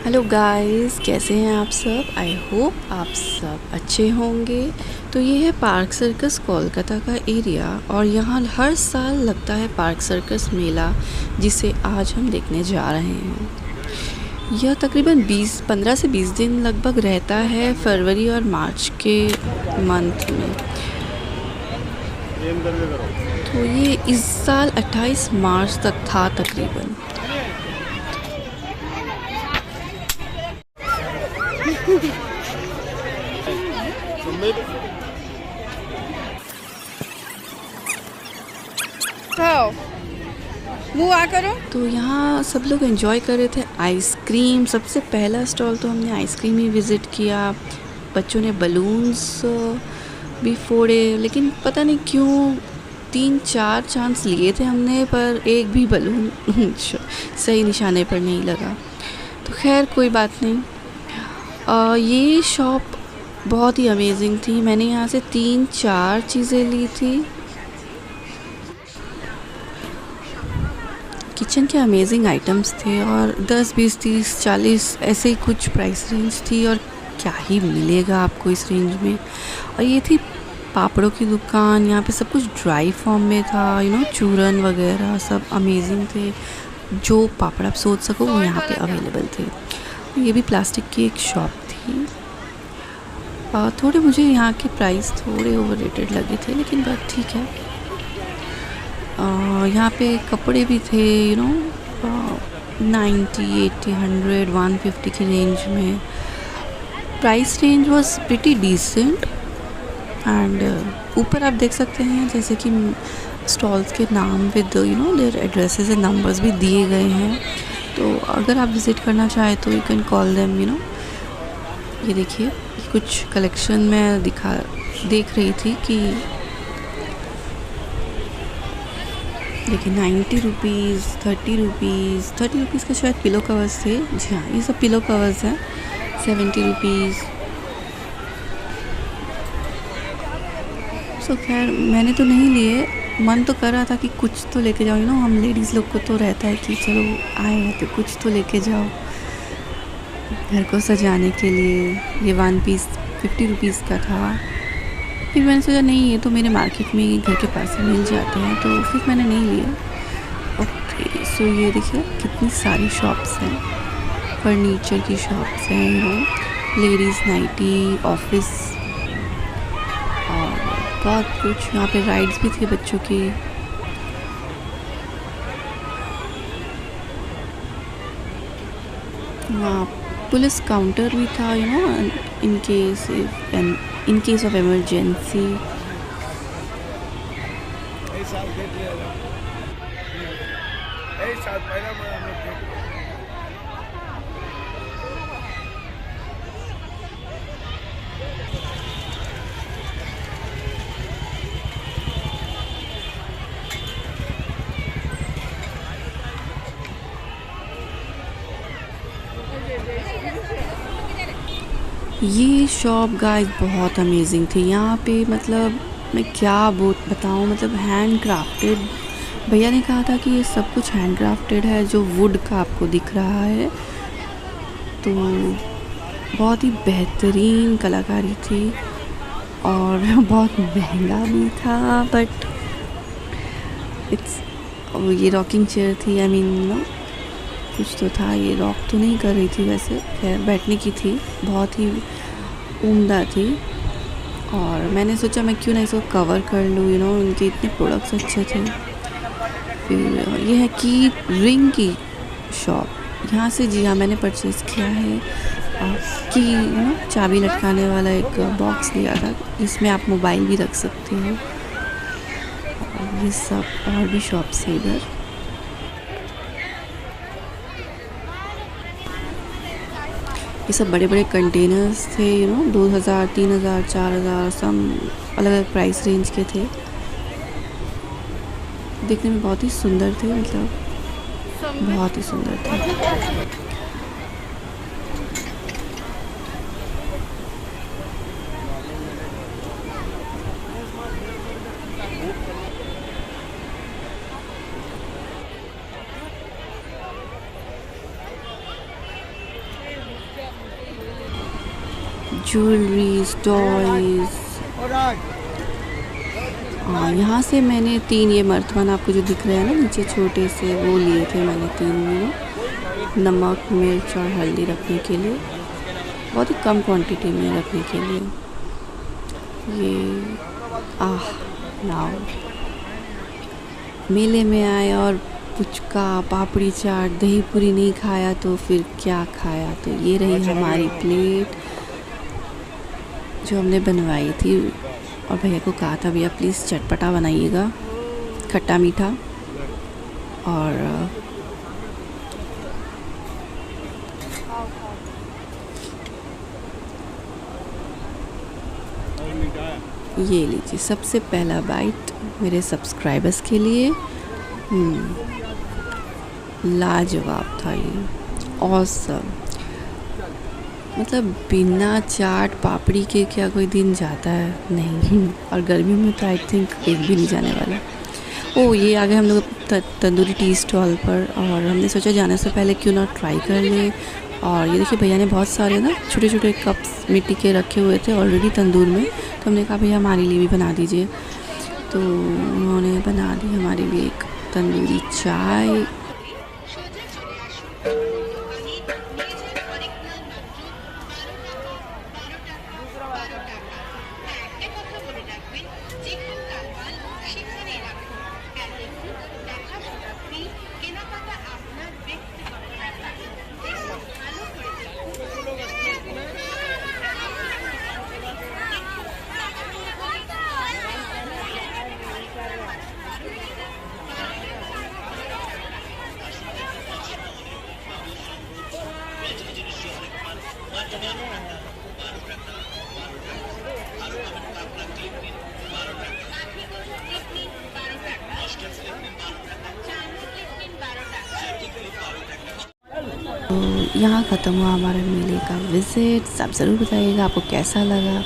Hello guys, कैसे हैं आप सब। आई होप आप सब अच्छे होंगे। तो ये है पार्क सर्कस कोलकाता का एरिया और यहाँ हर साल लगता है पार्क सर्कस मेला, जिसे आज हम देखने जा रहे हैं। यह तकरीबन 15 से 20 दिन लगभग रहता है, फरवरी और मार्च के मंथ में। तो ये इस साल 28 मार्च तक था तकरीबन। मुँह आ करो। तो यहाँ सब लोग एंजॉय कर रहे थे आइसक्रीम। सबसे पहला स्टॉल तो हमने आइसक्रीम ही विज़िट किया। बच्चों ने बलून्स भी फोड़े, लेकिन पता नहीं क्यों 3-4 चांस लिए थे हमने, पर एक भी बलून सही निशाने पर नहीं लगा। तो खैर कोई बात नहीं। ये शॉप बहुत ही अमेजिंग थी। मैंने यहाँ से 3-4 चीज़ें ली थी। किचन के अमेजिंग आइटम्स थे और 10, 20, 30, 40 ऐसे ही कुछ प्राइस रेंज थी। और क्या ही मिलेगा आपको इस रेंज में। और ये थी पापड़ों की दुकान। यहाँ पे सब कुछ ड्राई फॉर्म में था, चूरन वगैरह सब अमेजिंग थे। जो पापड़ आप सोच सको वो यहाँ पे अवेलेबल थे। ये भी प्लास्टिक की एक शॉप थी। थोड़े मुझे यहाँ के प्राइस थोड़े ओवररेटेड लगे थे, लेकिन बात ठीक है। यहाँ पे कपड़े भी थे 90, 80, 100, 150 की रेंज में। Price range was pretty decent. And ऊपर आप देख सकते हैं जैसे कि स्टॉल्स के नाम with their addresses and numbers भी दिए गए हैं। तो अगर आप विज़िट करना चाहें तो यू कैन कॉल देम। ये देखिए, कुछ कलेक्शन में देख रही थी कि देखिए 90 रुपीज़, 30 रुपीज़ के शायद पिलो कवर्स थे। जी हाँ, ये सब पिलो कवर्स हैं। 70 रुपीज़। सो खैर मैंने तो नहीं लिए। मन तो कर रहा था कि कुछ तो लेके जाओ। हम लेडीज़ लोग को तो रहता है कि चलो आए हैं तो कुछ तो लेके जाओ घर को सजाने के लिए। ये 1 पीस 50 रुपीज़ का था। फिर मैंने सोचा नहीं, ये तो मेरे मार्केट में ही घर के पास ही मिल जाते हैं, तो फिर मैंने नहीं लिया। ओके, सो ये देखिए कितनी सारी शॉप्स हैं। फर्नीचर की शॉप्स हैं, लेडीज़ नाइटी, ऑफिस और बहुत कुछ। यहाँ पे राइड्स भी थे बच्चों की। वहाँ पुलिस काउंटर भी था, in case of emergency. ये शॉप गाइस बहुत अमेजिंग थी। यहाँ पे मतलब मैं क्या बताऊँ, मतलब हैंड क्राफ्टेड। भैया ने कहा था कि ये सब कुछ हैंड क्राफ्टेड है, जो वुड का आपको दिख रहा है। तो बहुत ही बेहतरीन कलाकारी थी और बहुत महंगा भी था। बट ये रॉकिंग चेयर थी। कुछ तो था। ये रॉक तो नहीं कर रही थी वैसे, खैर बैठने की थी। बहुत ही उम्दा थी और मैंने सोचा मैं क्यों ना इसको कवर कर लूँ। उनके इतने प्रोडक्ट्स अच्छे थे। फिर ये है की रिंग की शॉप। यहाँ से जी हाँ, मैंने परचेज़ किया है कि चाबी लटकाने वाला एक बॉक्स लिया था। इसमें आप मोबाइल भी रख सकते हो। और ये सब और भी शॉप्स है इधर। ये सब बड़े बड़े कंटेनर्स थे 2000, 3000, 4000, सब अलग अलग प्राइस रेंज के थे। देखने में बहुत ही सुंदर थे, मतलब बहुत ही सुंदर थे। Jewelleries, toys. हाँ, यहाँ से मैंने 3 ये मर्थवन आपको जो दिख रहे हैं ना नीचे छोटे से, वो लिए थे मैंने 3 नमक, मिर्च और हल्दी रखने के लिए, बहुत ही कम क्वांटिटी में रखने के लिए। ये नाउ मेले में आए और पुचका, पापड़ी चाट, दही पूरी नहीं खाया तो फिर क्या खाया। तो ये रही हमारी प्लेट जो हमने बनवाई थी, और भैया को कहा था भैया प्लीज़ चटपटा बनाइएगा, खट्टा मीठा। और ये लीजिए सबसे पहला बाइट मेरे सब्सक्राइबर्स के लिए। लाजवाब था ये, ऑसम। मतलब बिना चाट पापड़ी के क्या कोई दिन जाता है? नहीं। और गर्मी में तो आई थिंक एक भी नहीं जाने वाला। ओ, ये आ गए हम लोग तंदूरी टी स्टॉल पर, और हमने सोचा जाने से पहले क्यों ना ट्राई कर लें। और ये देखिए भैया ने बहुत सारे ना छोटे छोटे कप्स मिट्टी के रखे हुए थे ऑलरेडी तंदूर में, तो हमने कहा भैया हमारे लिए भी बना दीजिए। तो उन्होंने बना दी हमारे लिए एक तंदूरी चाय। तो यहाँ ख़त्म हुआ हमारे मेले का विज़िट। सब ज़रूर बताइएगा आपको कैसा लगा।